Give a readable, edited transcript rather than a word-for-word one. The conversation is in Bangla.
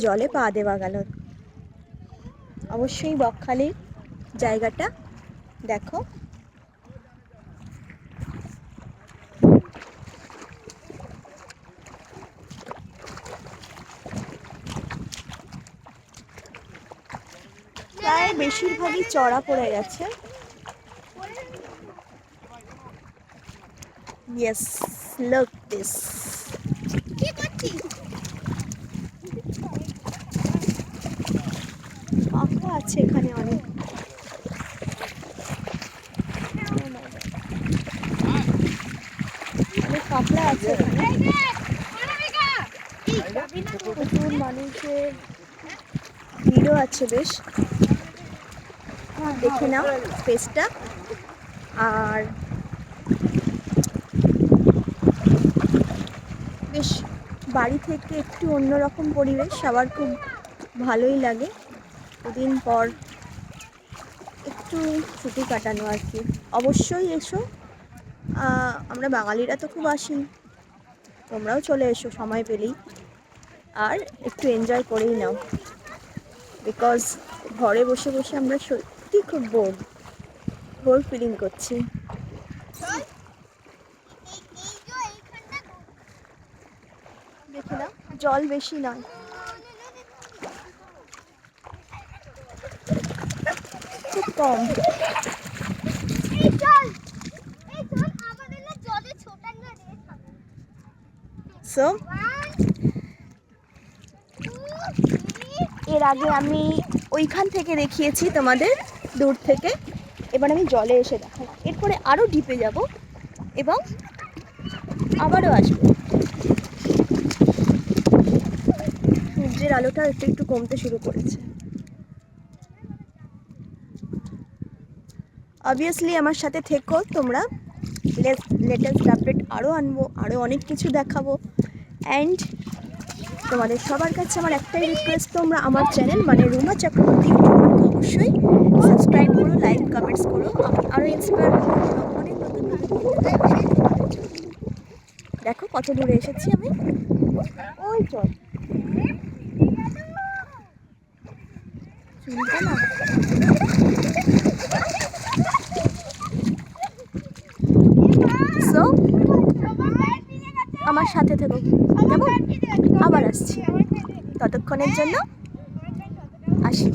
জলে পা দেওয়া গেল। অবশ্যই বকখালির জায়গাটা দেখো। প্রায় বেশিরভাগই চড়া পড়ে গেছে। Yes, look this. পাখা আছে এখানে অনেক। অনেক পাখা আছে এখানে। প্রচুর মানুষের ভিড়ও আছে বেশ। দেখে নাও স্পেসটা। আর বেশ বাড়ি থেকে একটু অন্যরকম পরিবেশ, সবার খুব ভালোই লাগে। দুদিন পর একটু ছুটি কাটানো আর কি। অবশ্যই এসো, আমরা বাঙালিরা তো খুব আসি, তোমরাও চলে এসো সময় পেলেই, আর একটু এনজয় করেই নাও। বিকজ ঘরে বসে বসে আমরা সত্যি খুব বোর ফিলিং করছি। দেখি না, জল বেশি নয়, খুব কম। সো এর আগে আমি ওইখান থেকে দেখিয়েছি তোমাদের দূর থেকে, এবার আমি জলে এসে দেখাবো। এরপরে আরও ডিপে যাব এবং আবারও আসবো। সূর্যের আলোটা একটু একটু কমতে শুরু করেছে। অবভিয়াসলি আমার সাথে থেকো তোমরা, লেটেস্ট আপডেট আরও আনবো, আরও অনেক কিছু দেখাবো। অ্যান্ড তোমাদের সবার কাছে আমার একটাই রিকোয়েস্ট, তোমরা আমার চ্যানেল মানে রুমা চক্রবর্তী অবশ্যই সাবস্ক্রাইব করো, লাইক কমেন্টস করো। আমি আরও ইন্সপায়ার করবো অনেক নতুন নতুন ভিডিও। দেখো কত দূরে এসেছি আমি। ওই চল চুলটা না, সো আমার সাথে থেকো, কেমন? আবার আসছি, ততক্ষণের জন্য আসি।